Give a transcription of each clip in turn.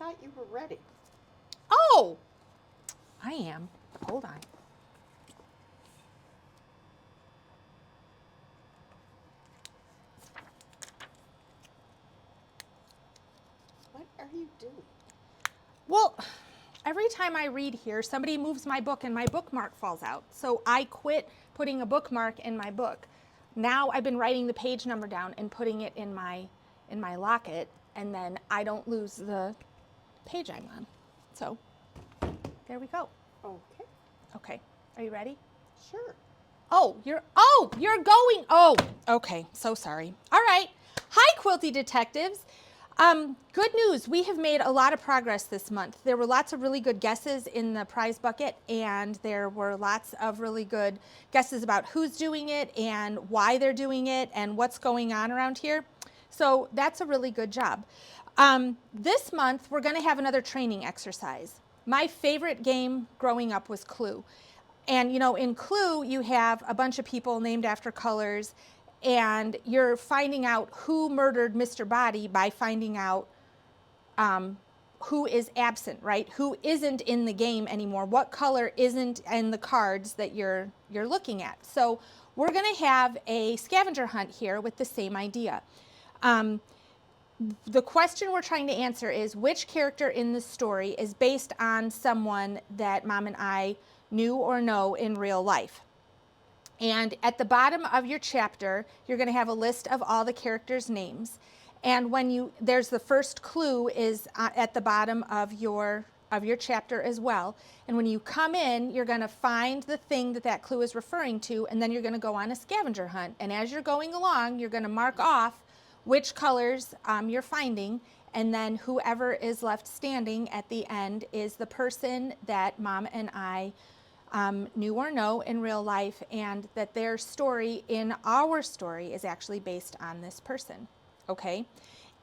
thought you were ready. Oh, I am. Hold on. What are you doing? Well, every time I read here, somebody moves my book and my bookmark falls out. So I quit putting a bookmark in my book. Now I've been writing the page number down and putting it in my locket, and then I don't lose the page I'm on. So there we go. Okay. Okay, are you ready? Sure. You're going. Oh, okay. So sorry. All right. Hi, Quilty Detectives. Good news. We have made a lot of progress this month. There were lots of really good guesses in the prize bucket, and there were lots of really good guesses about who's doing it and why they're doing it and what's going on around here. So that's a really good job. This month, we're going to have another training exercise. My favorite game growing up was Clue. And you know, in Clue, you have a bunch of people named after colors, and you're finding out who murdered Mr. Body by finding out who is absent, right? Who isn't in the game anymore? What color isn't in the cards that you're looking at? So we're going to have a scavenger hunt here with the same idea. The question we're trying to answer is which character in the story is based on someone that Mom and I knew or know in real life. And at the bottom of your chapter, you're going to have a list of all the characters' names. And there's the first clue is at the bottom of your chapter as well. And when you come in, you're going to find the thing that clue is referring to, and then you're going to go on a scavenger hunt. And as you're going along, you're going to mark off which colors you're finding, and then whoever is left standing at the end is the person that Mom and I knew or know in real life, and that their story in our story is actually based on this person. Okay?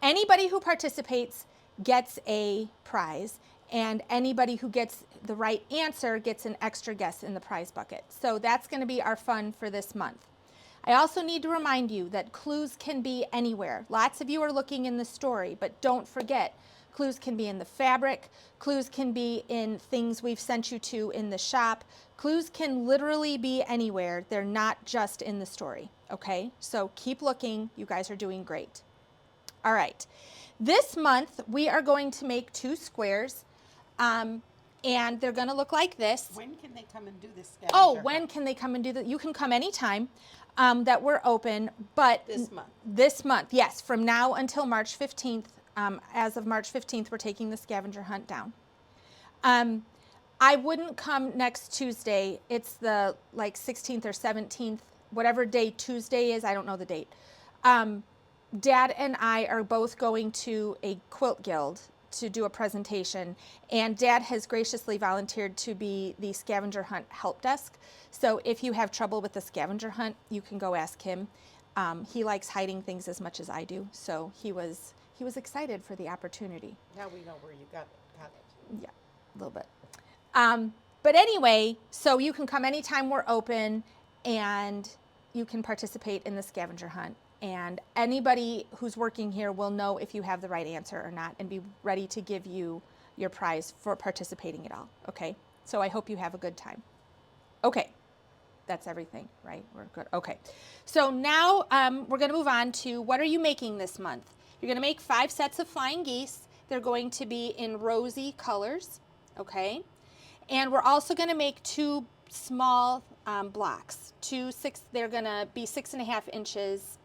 Anybody who participates gets a prize, and anybody who gets the right answer gets an extra guess in the prize bucket. So that's going to be our fun for this month. I also need to remind you that clues can be anywhere. Lots of you are looking in the story, but don't forget, clues can be in the fabric, clues can be in things we've sent you to in the shop. Clues can literally be anywhere. They're not just in the story, okay? So keep looking. You guys are doing great. All right. This month, we are going to make 2 squares, and they're going to look like this. When can they come and do this scavenger When hunt? can they come and do that? You can come anytime that we're open, but This month. This month, yes, from now until March 15th. As of March 15th, we're taking the scavenger hunt down. I wouldn't come next Tuesday. It's the 16th or 17th, whatever day Tuesday is. I don't know the date. Dad and I are both going to a quilt guild to do a presentation, and Dad has graciously volunteered to be the scavenger hunt help desk. So if you have trouble with the scavenger hunt, you can go ask him. He likes hiding things as much as I do, so he was excited for the opportunity. Now we know where you got it. Yeah, a little bit. But anyway, so you can come anytime we're open, and you can participate in the scavenger hunt. And anybody who's working here will know if you have the right answer or not, and be ready to give you your prize for participating at all. Okay? So I hope you have a good time. Okay. That's everything, right? We're good. Okay. So now we're going to move on to what are you making this month? You're going to make 5 sets of flying geese. They're going to be in rosy colors. Okay? And we're also going to make 2 small blocks. They're going to be 6.5 inches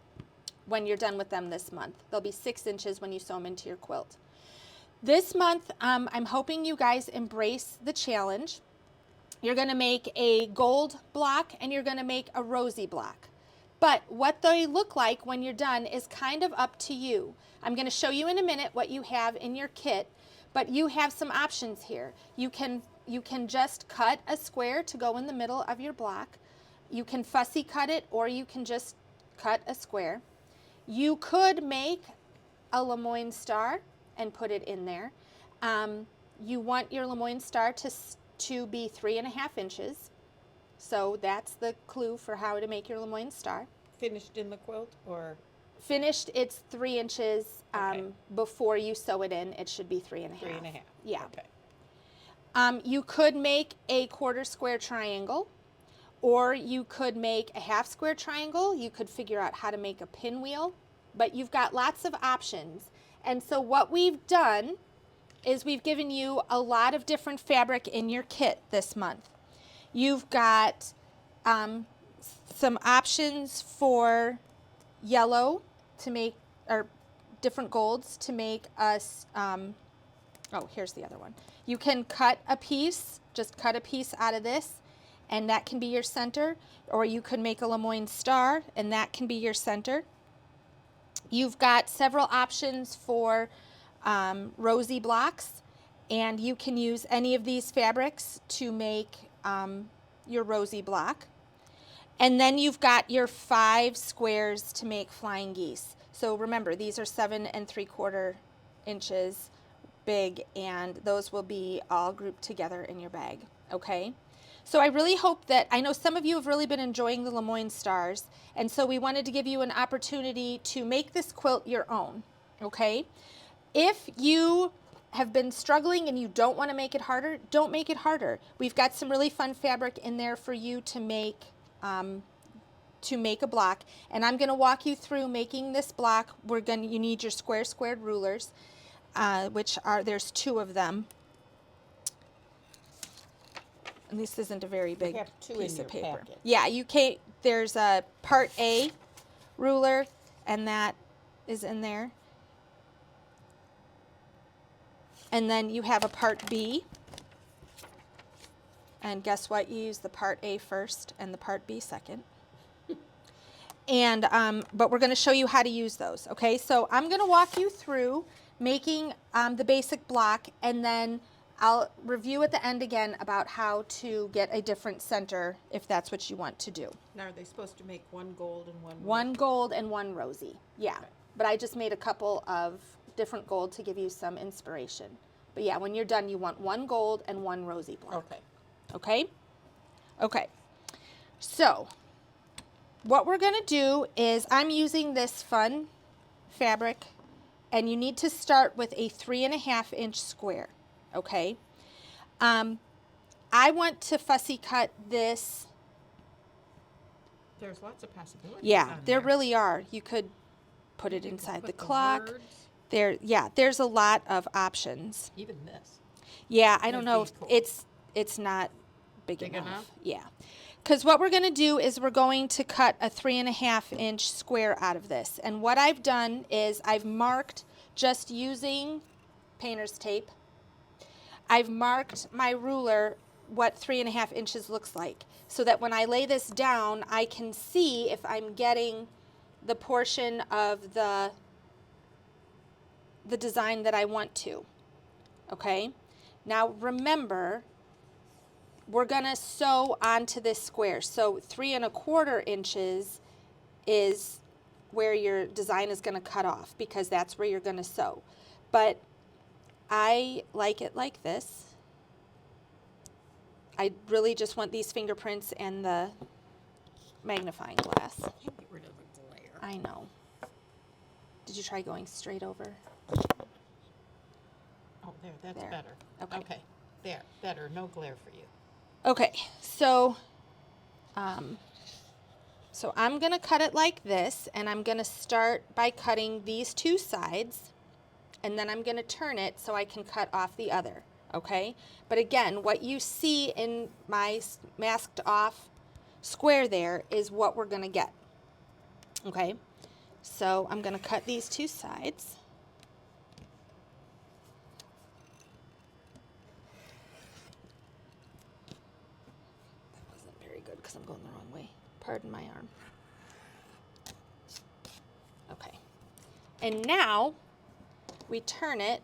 when you're done with them this month. They'll be 6 inches when you sew them into your quilt. This month, I'm hoping you guys embrace the challenge. You're going to make a gold block and you're going to make a rosy block. But what they look like when you're done is kind of up to you. I'm going to show you in a minute what you have in your kit, but you have some options here. You can just cut a square to go in the middle of your block. You can fussy cut it, or you can just cut a square. You could make a Lemoyne star and put it in there. You want your Lemoyne star to be 3.5 inches. So that's the clue for how to make your Lemoyne star. Finished in the quilt or finished its 3 inches Okay. before you sew it in. It should be 3.5. 3.5. Yeah. Okay. You could make a quarter square triangle, or you could make a half square triangle. You could figure out how to make a pinwheel, but you've got lots of options. And so what we've done is we've given you a lot of different fabric in your kit this month. You've got some options for yellow to make, or different golds to make us, oh, here's the other one. You can cut a piece, just cut a piece out of this, and that can be your center, or you could make a Lemoyne star, and that can be your center. You've got several options for rosy blocks, and you can use any of these fabrics to make your rosy block. And then you've got your 5 squares to make flying geese. So remember, these are 7 3/4 inches big, and those will be all grouped together in your bag, okay? So I really hope that, I know some of you have really been enjoying the Lemoyne stars, and so we wanted to give you an opportunity to make this quilt your own, okay? If you have been struggling and you don't want to make it harder, don't make it harder. We've got some really fun fabric in there for you to make a block, and I'm going to walk you through making this block. You need your squared rulers, which are, there's 2 of them. And this isn't a very big have 2 piece in of your paper. packet. Yeah, you can't, there's a part A ruler, and that is in there. And then you have a part B. And guess what? You use the part A first and the part B second. And but we're going to show you how to use those. Okay, so I'm going to walk you through making the basic block, and then I'll review at the end again about how to get a different center if that's what you want to do. Now, are they supposed to make 1 gold and 1 1 gold and 1 rosy. Yeah, Okay. but I just made a couple of different gold to give you some inspiration. But yeah, when you're done, you want 1 gold and 1 rosy block. Okay. Okay? Okay. So, what we're going to do is, I'm using this fun fabric, and you need to start with a 3.5 inch square. Okay? I want to fussy cut this. There's lots of possibilities. Yeah, on there really are. You could put it You can inside the put clock. words, There's a lot of options. even this. Yeah, I don't Would know be if cool. it's not big Big enough. enough? Yeah. Because what we're going to do is we're going to cut a 3.5 inch square out of this. And what I've done is I've marked, just using painter's tape, I've marked my ruler what 3.5 inches looks like, so that when I lay this down, I can see if I'm getting the portion of the design that I want to. Okay? Now remember, we're gonna sew onto this square. So 3.25 inches is where your design is gonna cut off, because that's where you're gonna sew. But I like it like this. I really just want these fingerprints and the magnifying glass. Can't get rid of the glare. I know. Did you try going straight over? Oh, that's There. better. Okay. There, better. No glare for you. Okay, so so I'm gonna cut it like this, and I'm gonna start by cutting these 2 sides, and then I'm gonna turn it so I can cut off the other. Okay, but again, what you see in my masked off square there is what we're gonna get. Okay, so I'm gonna cut these 2 sides. That wasn't very good because I'm going the wrong way. Pardon my arm. Okay, and now we turn it.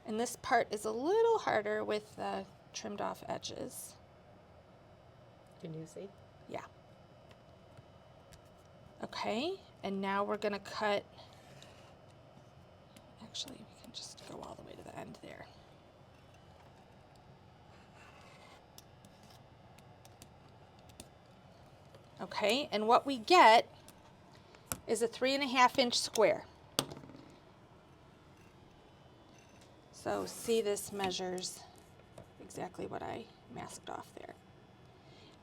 And this part is a little harder with the trimmed off edges. Can you see? Yeah. Okay, and now we're gonna cut, actually we can just go all the way to the end there. Okay, and what we get is a 3.5-inch square. So see, this measures exactly what I masked off there.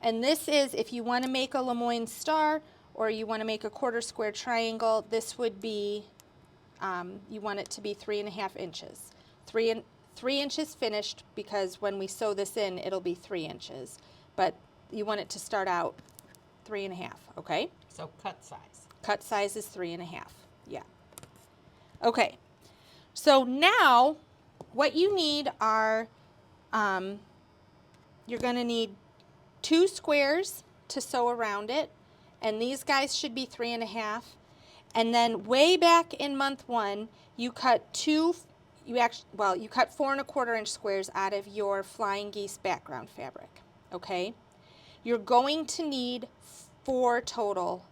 And this is, if you want to make a Lemoyne star or you want to make a quarter square triangle, this would be, you want it to be 3.5 inches. 3 inches finished, because when we sew this in, it'll be 3 inches. But you want it to start out 3.5, okay? So cut size. Cut size is 3.5, yeah. Okay, so now what you need are, you're going to need 2 squares to sew around it, and these guys should be 3.5. And then way back in month 1, you cut you cut 4.25-inch squares out of your Flying Geese background fabric, okay? You're going to need 4 total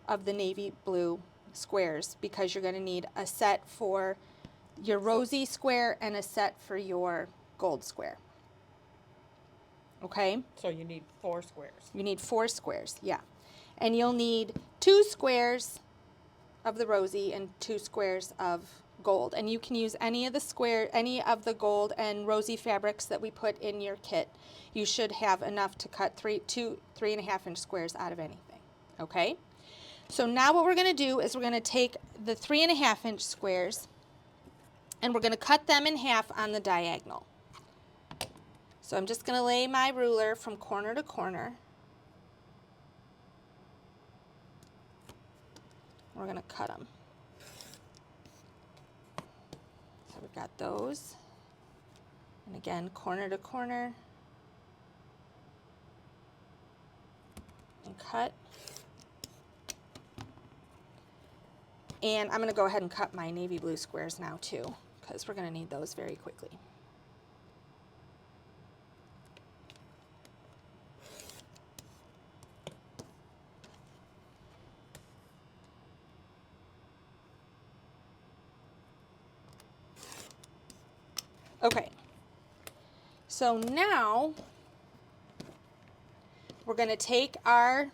of the navy blue squares, because you're going to need a set for your rosy square and a set for your gold square. Okay? So you need 4 squares. You need 4 squares, yeah. And you'll need 2 squares of the rosy and 2 squares of gold. And you can use any of the gold and rosy fabrics that we put in your kit. You should have enough to cut 3.5-inch squares out of anything. Okay? So now what we're going to do is we're going to take the 3.5-inch squares and we're going to cut them in half on the diagonal. So I'm just going to lay my ruler from corner to corner. We're going to cut them. So we've got those. And again, corner to corner. And cut. And I'm going to go ahead and cut my navy blue squares now too, because we're going to need those very quickly. Okay, so now we're going to take our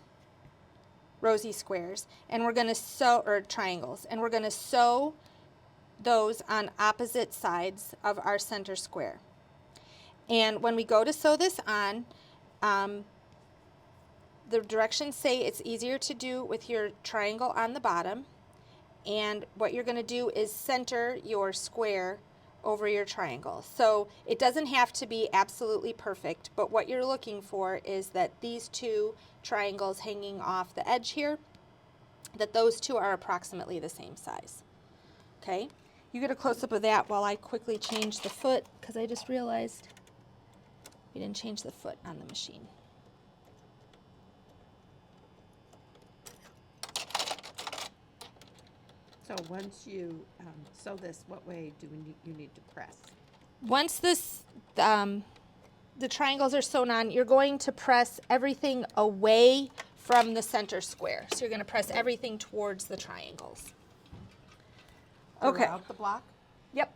rosy squares and we're going to sew, or triangles, and we're going to sew those on opposite sides of our center square. And when we go to sew this on, the directions say it's easier to do with your triangle on the bottom, and what you're going to do is center your square over your triangle. So it doesn't have to be absolutely perfect, but what you're looking for is that these 2 triangles hanging off the edge here, that those 2 are approximately the same size. Okay? You get a close-up of that while I quickly change the foot, because I just realized we didn't change the foot on the machine. So once you sew this, what way do you need to press? Once this, the triangles are sewn on, you're going to press everything away from the center square. So you're going to press everything towards the triangles. Okay. Throughout the block? Yep.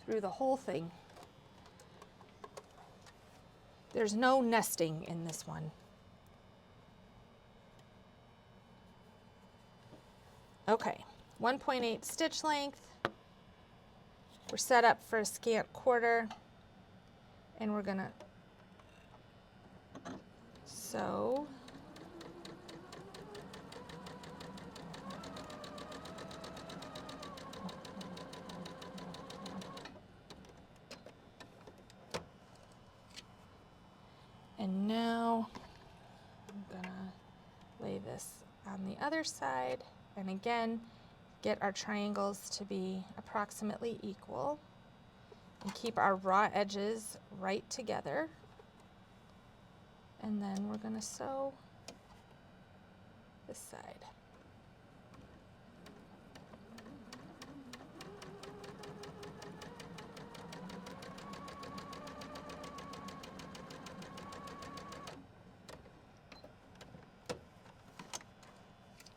Through the whole thing. There's no nesting in this one. Okay, 1.8 stitch length. We're set up for a scant quarter, and we're gonna sew. And now I'm gonna lay this on the other side. And again, get our triangles to be approximately equal and keep our raw edges right together. And then we're going to sew this side.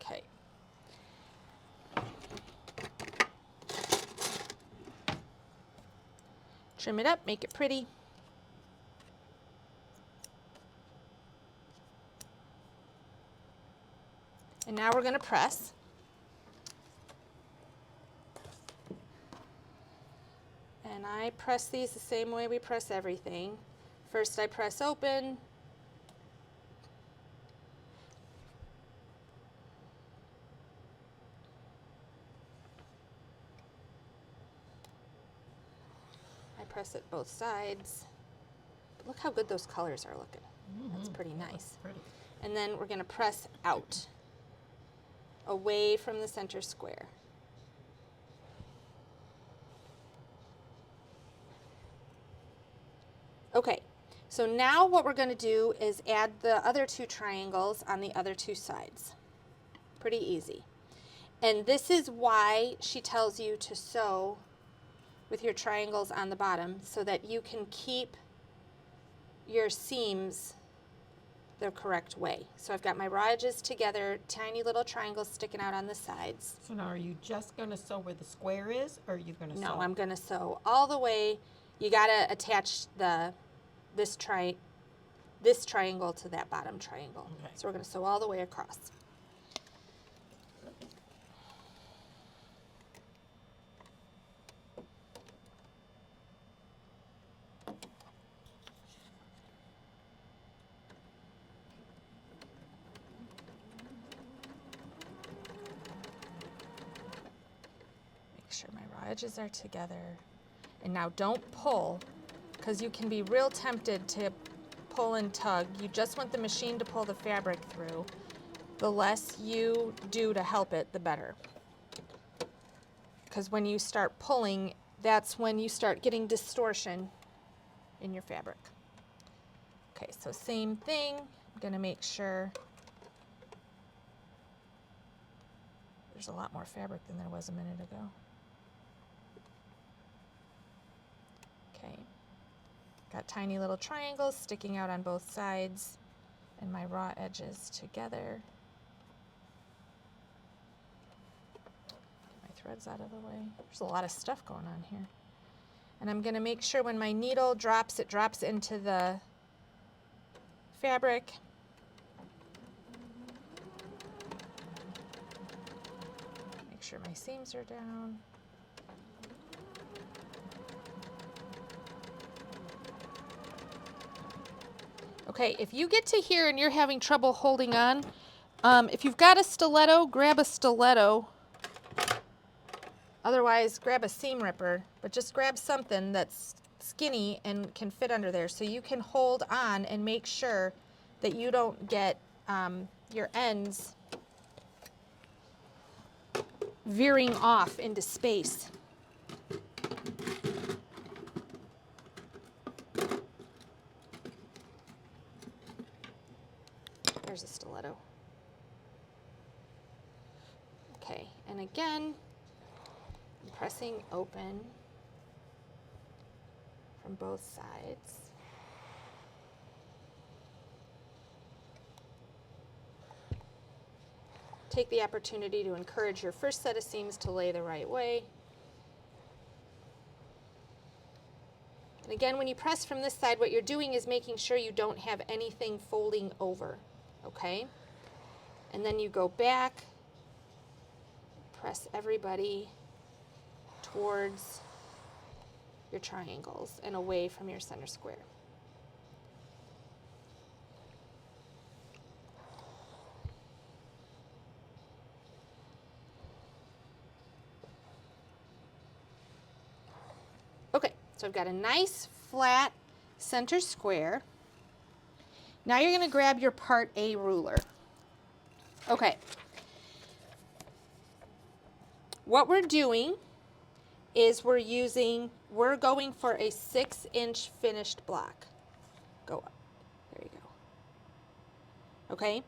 Okay. Trim it up, make it pretty. And now we're going to press. And I press these the same way we press everything. First I press open. I press it both sides. But look how good those colors are looking. That's pretty nice. Pretty. And then we're going to press out, away from the center square. Okay, so now what we're going to do is add the other two triangles on the other two sides. Pretty easy. And this is why she tells you to sew with your triangles on the bottom, so that you can keep your seams the correct way. So I've got my raw edges together, tiny little triangles sticking out on the sides. So now are you just going to sew where the square is, or are you going to sew? No, I'm going to sew all the way. You got to attach this triangle to that bottom triangle. Okay. So we're going to sew all the way across. Make sure my raw edges are together. And now don't pull, because you can be real tempted to pull and tug. You just want the machine to pull the fabric through. The less you do to help it, the better. Because when you start pulling, that's when you start getting distortion in your fabric. Okay, so same thing. I'm going to make sure there's a lot more fabric than there was a minute ago. Okay, got tiny little triangles sticking out on both sides and my raw edges together. Get my threads out of the way. There's a lot of stuff going on here. And I'm going to make sure when my needle drops, it drops into the fabric. Make sure my seams are down. Okay, if you get to here and you're having trouble holding on, if you've got a stiletto, grab a stiletto. Otherwise, grab a seam ripper, but just grab something that's skinny and can fit under there so you can hold on and make sure that you don't get your ends veering off into space. There's a stiletto. Okay, and again, I'm pressing open from both sides. Take the opportunity to encourage your first set of seams to lay the right way. And again, when you press from this side, what you're doing is making sure you don't have anything folding over, okay? And then you go back, press everybody towards your triangles and away from your center square. Okay, so I've got a nice flat center square. Now you're going to grab your part A ruler. Okay. What we're doing is we're going for a 6-inch finished block. Go up. There you go. Okay.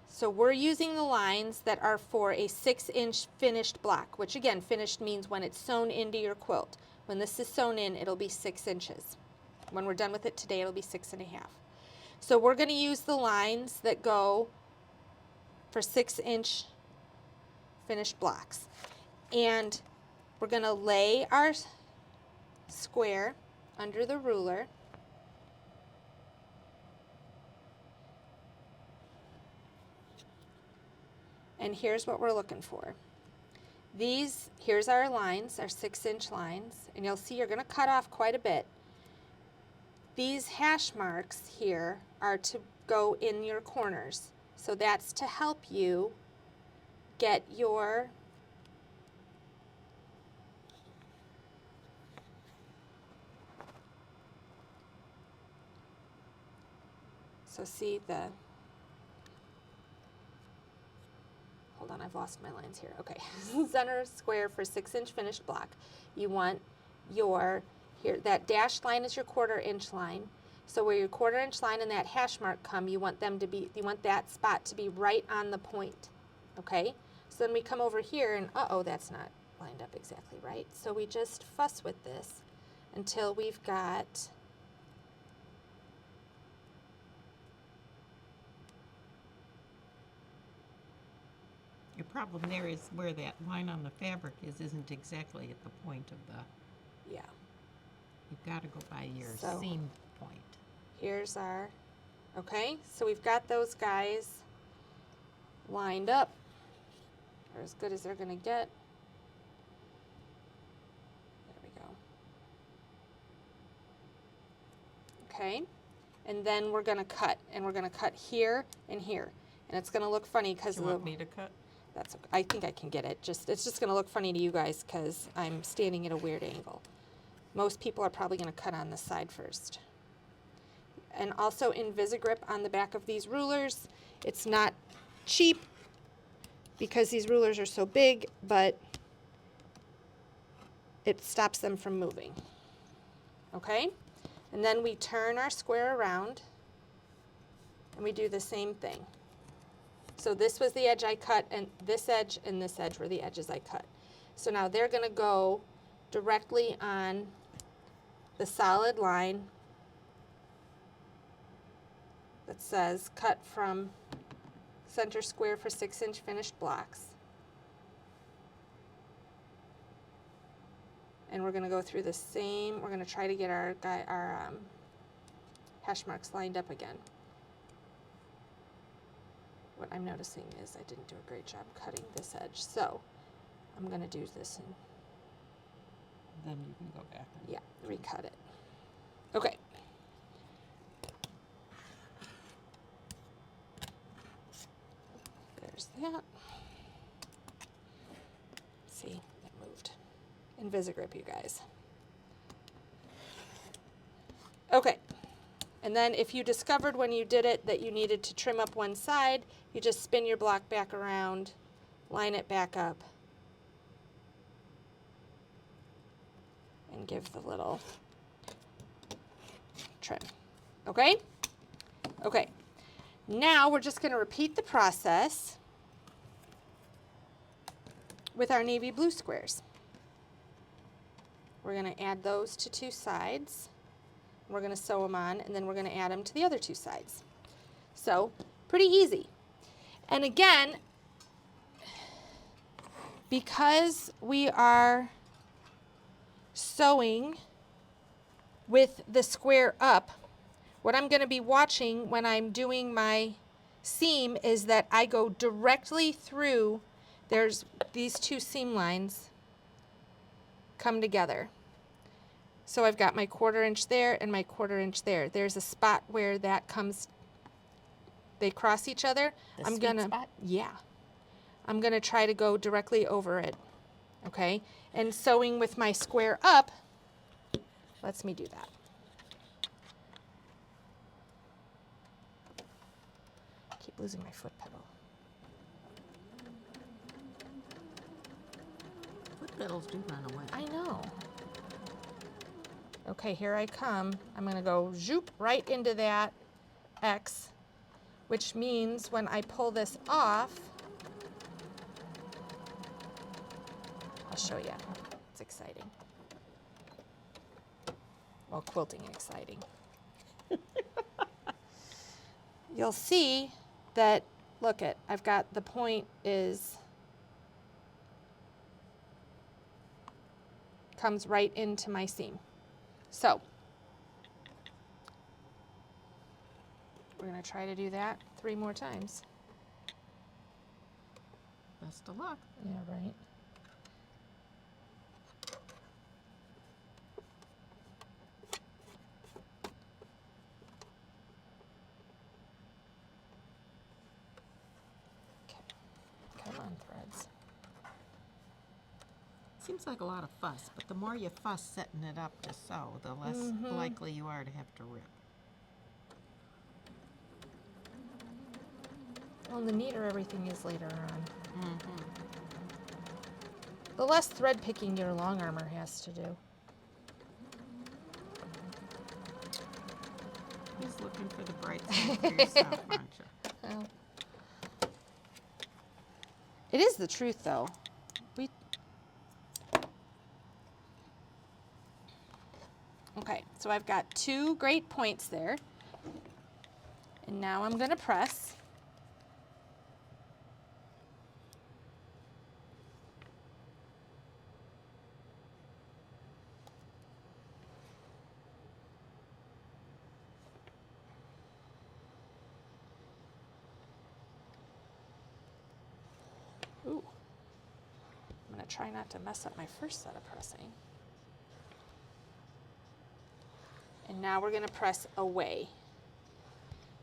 So we're using the lines that are for a 6-inch finished block, which again, finished means when it's sewn into your quilt. When this is sewn in, it'll be 6 inches. When we're done with it today, it'll be 6.5. So we're going to use the lines that go for 6-inch finished blocks. And we're going to lay our square under the ruler. And here's what we're looking for. Here's our lines, our 6-inch lines, and you'll see you're going to cut off quite a bit. These hash marks here are to go in your corners. So that's to help you get your see the, hold on, I've lost my lines here. Okay, center square for 6-inch finished block. You want your, here, that dashed line is your 1/4 inch line. So where your 1/4 inch line and that hash mark come, you want that spot to be right on the point, okay? So then we come over here and, uh-oh, that's not lined up exactly right. So we just fuss with this until we've got, Your problem there is where that line on the fabric isn't exactly at the point of the, yeah. you've got to go by your So- seam point. Here's our, okay, so we've got those guys lined up. They're as good as they're gonna get. There we go. Okay, and then we're gonna cut, and we're gonna cut here and here. And it's gonna look funny because Do you want me to cut? that's, I think I can get it. It's just gonna look funny to you guys because I'm standing at a weird angle. Most people are probably gonna cut on this side first. And also Invisigrip on the back of these rulers. It's not cheap because these rulers are so big, but it stops them from moving. Okay? And then we turn our square around and we do the same thing. So this was the edge I cut, and this edge were the edges I cut. So now they're gonna go directly on the solid line that says cut from center square for 6-inch finished blocks. And we're gonna go through the same, we're gonna try to get our hash marks lined up again. What I'm noticing is I didn't do a great job cutting this edge, so I'm gonna do this and Then you can go back. And yeah, recut it. Okay. There's that. See, it moved. Invisigrip, you guys. Okay. And then if you discovered when you did it that you needed to trim up one side, you just spin your block back around, line it back up, and give the little trim. Okay? Okay. Now we're just going to repeat the process with our navy blue squares. We're going to add those to 2 sides. We're going to sew them on, and then we're going to add them to the other 2 sides. So, pretty easy. And again, because we are sewing with the square up, what I'm going to be watching when I'm doing my seam is that I go directly through, there's these 2 seam lines come together. So I've got my 1/4 inch there and my 1/4 inch there. There's a spot where that comes, they cross each other. The I'm sweet gonna, spot? yeah. I'm gonna try to go directly over it, okay? And sewing with my square up lets me do that. Keep losing my foot pedal. foot pedals do run away. I know. Okay, here I come. I'm gonna go zoop right into that X, which means when I pull this off, I'll show you. It's exciting. Well, quilting exciting. You'll see that, look it, I've got the point is, comes right into my seam. So, we're gonna try to do that 3 more times. Best of luck. Yeah, right. Okay. Come on, threads. Seems like a lot of fuss, but the more you fuss setting it up to sew, the less likely you are to have to rip. Well, the neater everything is later on. The less thread picking your long armor has to do. Who's looking for the bright side for yourself, aren't you? Well, it is the truth, though. Okay, so I've got 2 great points there. And now I'm going to press. Ooh. I'm going to try not to mess up my first set of pressing. And now we're going to press away.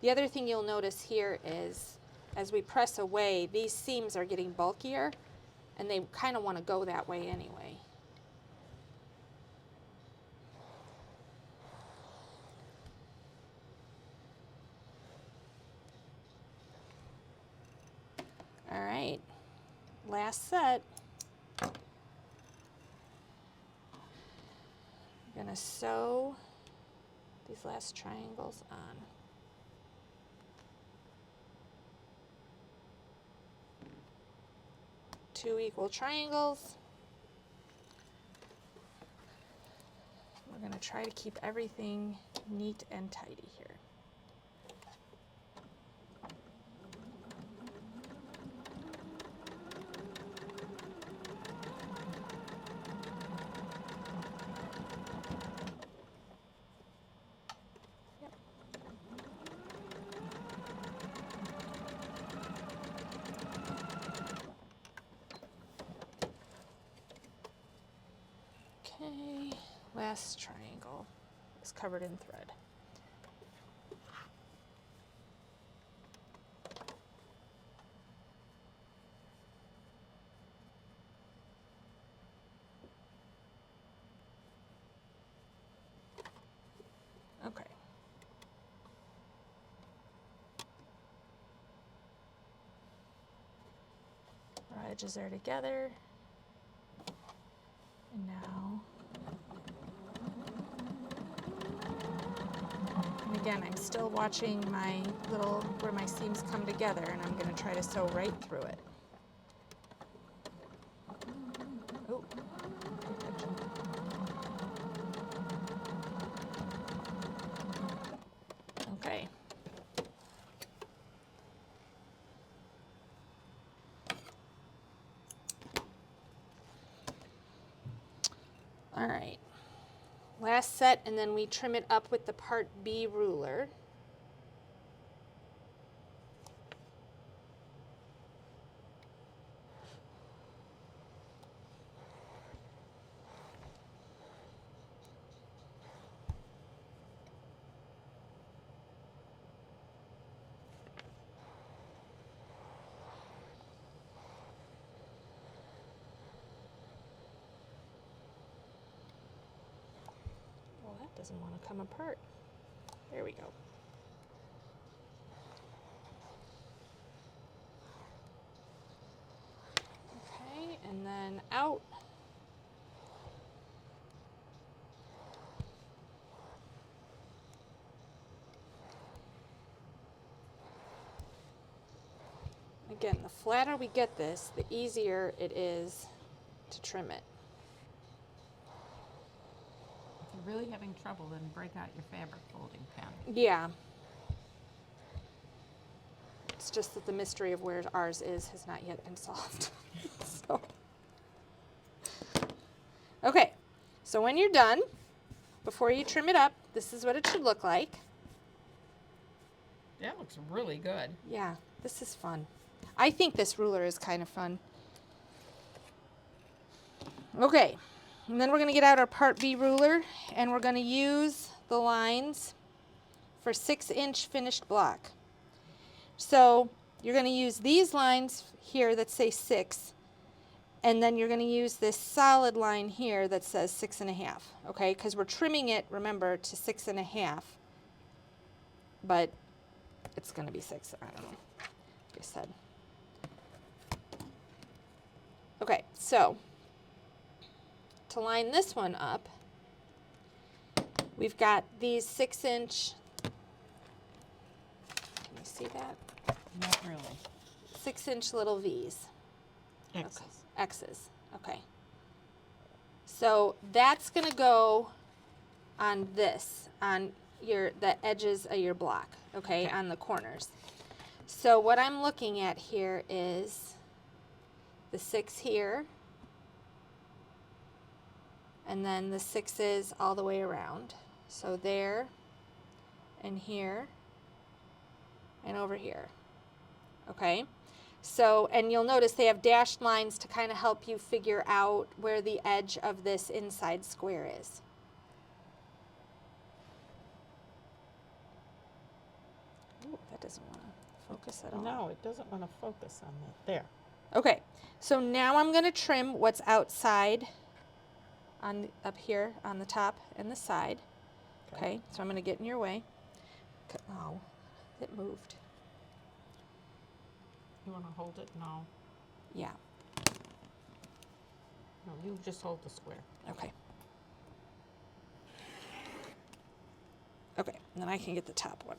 The other thing you'll notice here is as we press away, these seams are getting bulkier and they kind of want to go that way anyway. All right, last set. I'm going to sew these last triangles on. Two equal triangles. We're going to try to keep everything neat and tidy here. Okay, last triangle is covered in thread. Okay. Our edges are together. And now, and again, I'm still watching my little, where my seams come together, and I'm going to try to sew right through it. Oh, okay. All right, last set, and then we trim it up with the part B ruler. Doesn't want to come apart. There we go. Okay, and then out. Again, the flatter we get this, the easier it is to trim it. If you're really having trouble, then break out your fabric folding pen. Yeah. It's just that the mystery of where ours is has not yet been solved. So. Okay, so when you're done, before you trim it up, this is what it should look like. That looks really good. Yeah, this is fun. I think this ruler is kind of fun. Okay, and then we're going to get out our Part B ruler, and we're going to use the lines for 6-inch finished block. So you're going to use these lines here that say 6, and then you're going to use this solid line here that says 6.5, okay? Because we're trimming it, remember, to 6.5, but it's going to be 6, I don't know, like I said. Okay, so to line this one up, we've got these 6-inch, can you see that? Not really. 6-inch little V's. X's. Okay. X's. Okay. So that's going to go on this, on the edges of your block, okay, on the corners. So what I'm looking at here is the 6 here, and then the 6s all the way around. So there, and here, and over here. Okay? So, and you'll notice they have dashed lines to kind of help you figure out where the edge of this inside square is. Ooh, that doesn't want to focus at all. No, it doesn't want to focus on that. There. Okay, so now I'm going to trim what's outside up here on the top and the side. Okay, so I'm going to get in your way. Oh, it moved. You want to hold it? No. Yeah, No, you just hold the square. okay. Okay, and then I can get the top one.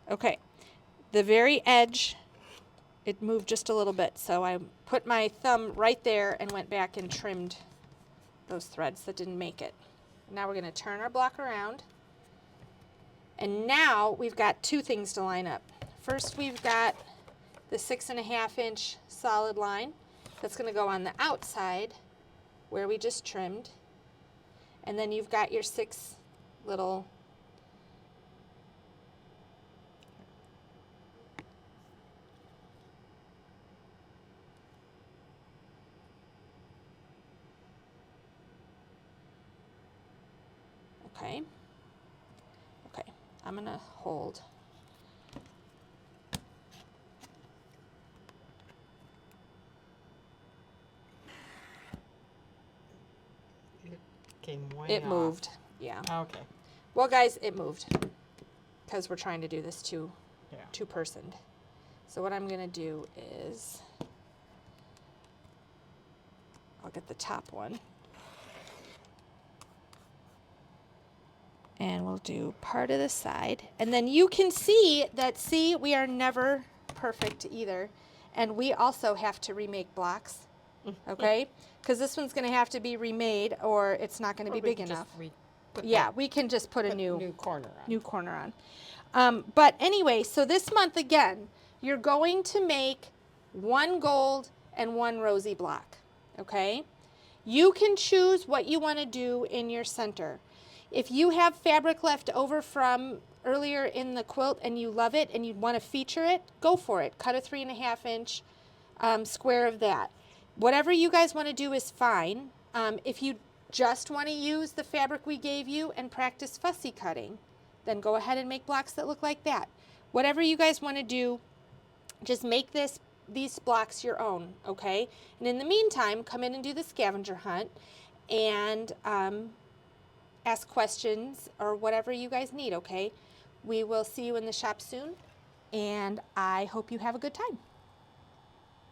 Okay, the very edge, it moved just a little bit, so I put my thumb right there and went back and trimmed those threads that didn't make it. Now we're going to turn our block around, and now we've got 2 things to line up. First, we've got the 6.5-inch solid line that's going to go on the outside where we just trimmed, and then you've got your 6 little okay. Okay, I'm going to hold. It came way It off. moved, yeah. Okay. Well, guys, it moved because we're trying to do this Yeah. two-personed. So what I'm going to do is I'll get the top one. And we'll do part of the side. And then you can see that, see, we are never perfect either. And we also have to remake blocks, okay? Because this one's going to have to be remade or it's not going to be big enough. Yeah, we can just put a new corner on. corner on. But anyway, so this month again, you're going to make 1 gold and 1 rosy block, okay? You can choose what you want to do in your center. If you have fabric left over from earlier in the quilt and you love it and you want to feature it, go for it. Cut a 3.5-inch square of that. Whatever you guys want to do is fine. If you just want to use the fabric we gave you and practice fussy cutting, then go ahead and make blocks that look like that. Whatever you guys want to do, just make these blocks your own, okay? And in the meantime, come in and do the scavenger hunt and ask questions or whatever you guys need, okay? We will see you in the shop soon, and I hope you have a good time.